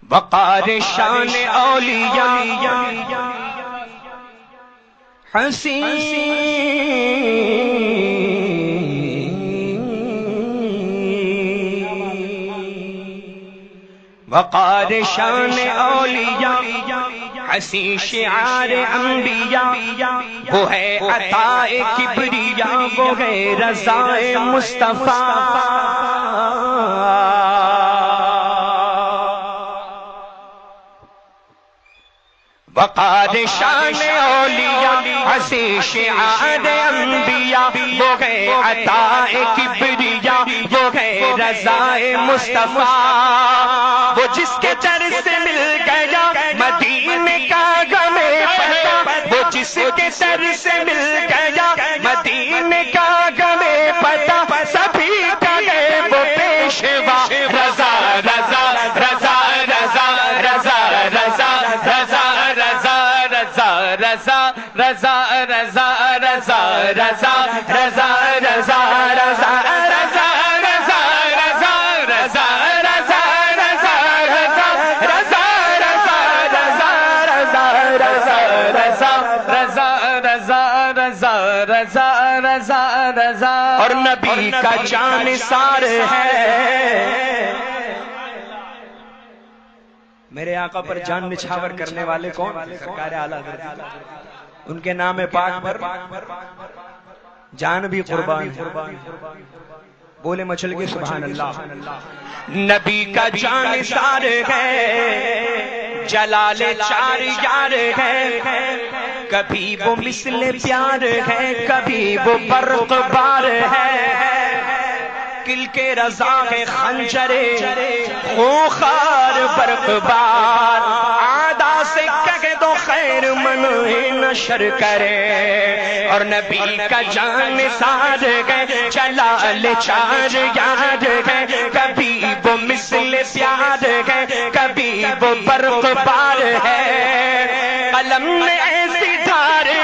وقار شان اولیاء وقار شان اولیاء حسین شعار انبیاء، وہ ہے عطا کبریاء، وہ ہے رضا مصطفیٰ۔ وقار شان اولیاء حسین شعار انبیاء، وہ ہے عطا کبریاء، وہ ہے رضا مصطفیٰ۔ وہ جس کے در سے مل گیا مدینے کا غمیں پتا، وہ جس کے در سے مل گیا مدینے کا غمیں پتا، سبھی کا ہے وہ پیشوا۔ رضا رضا رضا رضا رضا رضا رضا رضا رضا رضا رضا رضا رضا رضا رضا رضا رضا اور نبی کا جان نثار ہے، میرے آقا پر جان نچھاور کرنے والے کون؟ سرکار اعلیٰ حضرت، ان کے نام پاک پر جان بھی قربان ہے۔ بولے مچل کے سبحان اللہ۔ نبی کا جان نثار ہے، جلال چار یار ہے، کبھی وہ مثل پیار ہے، کبھی وہ برق بار ہے، کل کے رضا ہے خنجر خوخار برق بار، عادا سے کہہ دو خیر من نشر کرے۔ اور نبی کا جان نثار ہے، جلال چار یار ہے، کبھی وہ مثل پیار ہے، کبھی وہ برق بار ہے، قلم میں ایسی دھار ہے،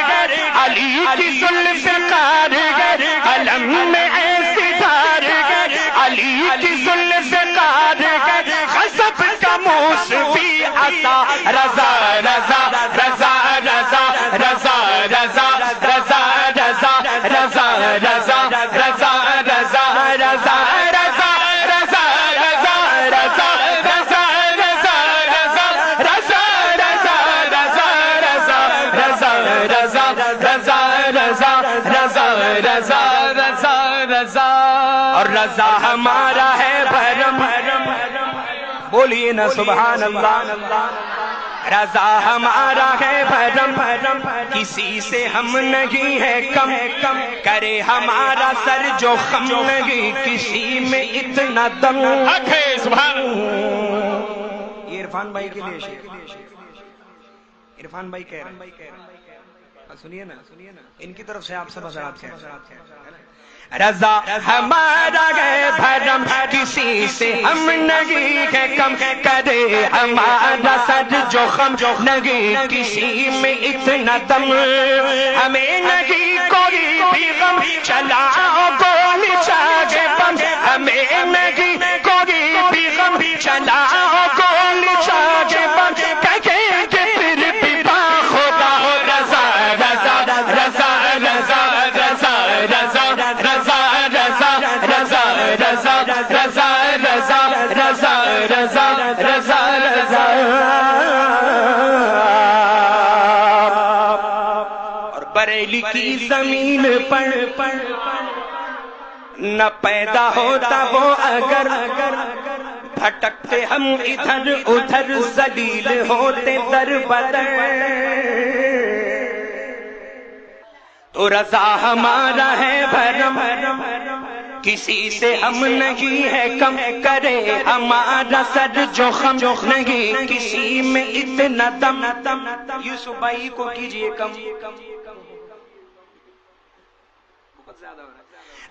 علی کی زلف قار ہے، قلم میں ایسی دھار ہے، علی کی زلف قار ہے، غضب کا موسوی عصا، رضا رضا رضا رضا رضا رضا رضا رضا رضا رضا رضا رضا رضا اور رضا ہمارا ہے بھرم، بولیے نا سبحان اللہ۔ رضا ہمارا ہے بھرم، کسی سے ہم نہیں ہے کم، کرے ہمارا سر جو خم نہیں کسی میں اتنا دم۔ یہ عرفان بھائی کے لیے شعر، عرفان بھائی کہہ رہے ہیں، سنیے نا ان کی طرف سے آپ سب حضرات کہہ رہے ہیں۔ رضا ہمارا ہے بھرم، کسی سے ہم نہیں ہے کم، کرے ہمارا سر جو خم نہیں کسی میں اتنا دم، ہمیں نہیں کوئی بھی غم چلاؤ گولی چاہے بم، ہمیں نہیں کوئی بھی غم چلاؤ گولی چاہے بم، کہیں گے پھر بھی با خدا رضا رضا رضا رضا رضا رضا رضا رضا رضا رضا رضا رضا رضا رضا رضا رضا۔ اور بریلی کی زمین پر نہ پیدا ہوتا وہ اگر، بھٹکتے ہم ادھر ادھر ذلیل ہوتے در بدر، تو رضا ہمارا ہے بھرم، کسی سے ہم نہیں ہے کم، کرے ہمارا سر جو خم نہیں کسی میں اتنا دم۔ یوسف بھائی کو کیجئے کم،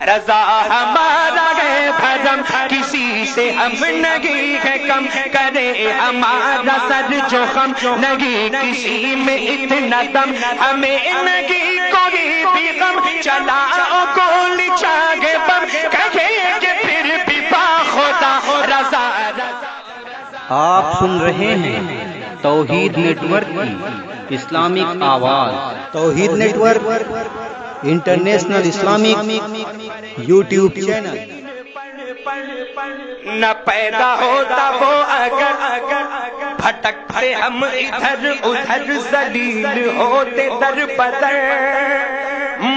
رضا ہمارا ہے بھرم، کسی سے ہم نہیں ہے کم، کرے ہمارا سر جو خم نہیں کسی میں اتنا دم، ہمیں نہیں کوئی بھی غم چلاؤ گولی چاہے بم، کہیں گے پھر بھی با خدا رضا رضا آپ سن رہے ہیں توحید نیٹ ورک کی اسلامک آواز۔ Tawheed network international Islamic YouTube channel. نہ پیدا ہوتا وہ اگر بھٹکتے ہم ادھر ادھر ذلیل ہوتے در بدر،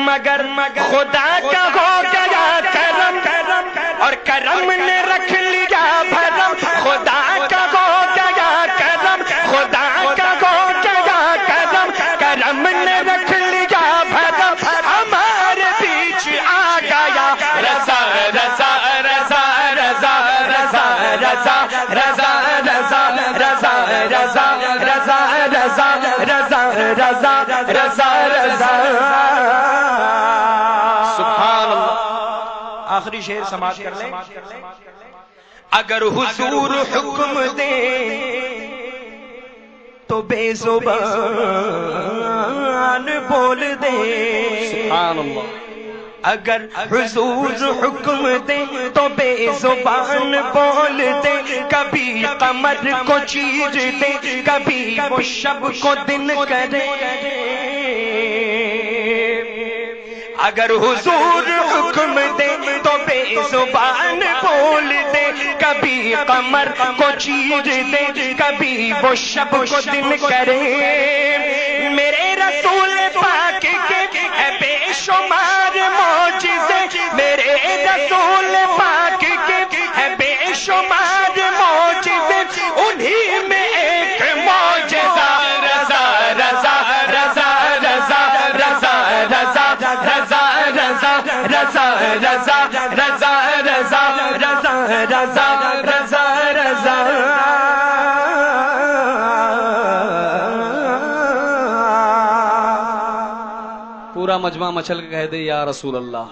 مگر خدا کا ہو گیا کرم اور کرم نے رکھ لیا بھرم، خدا کا ہو گیا کرم، خدا کا ہو گیا کرم، کرم نے رکھ لیا بھرم، ہمارے بیچ آ گیا رضا رضا رضا رضا رضا رضا رضا رضا رضا رضا رضا رضا رضا رضا رضا رضا۔ سبحان اللہ۔ آخری شعر سماعت کر لیں۔ اگر حضور حکم دے تو بے زبان بول دے، سبحان اللہ۔ اگر حضور حکم دے تو بے زبان بول دے، کبھی قمر کو چیر دے، کبھی وہ شب کو دن کرے۔ اگر حضور حکم دے تو بے زبان بول دے، کبھی قمر کو چیر دے، کبھی وہ شب کو دن کرے۔ میرے رسول پاک کے ہے بے شمار معجزے، میرے رسول پاک کے ہے بے شمار معجزے، انہی میں ایک معجزہ رضا رضا رضا رضا رضا رضا رضا رضا رضا رضا رضا رضا رضا رضا رضا رضا۔ پورا مجمع مچل کے کہہ دے یا رسول اللہ۔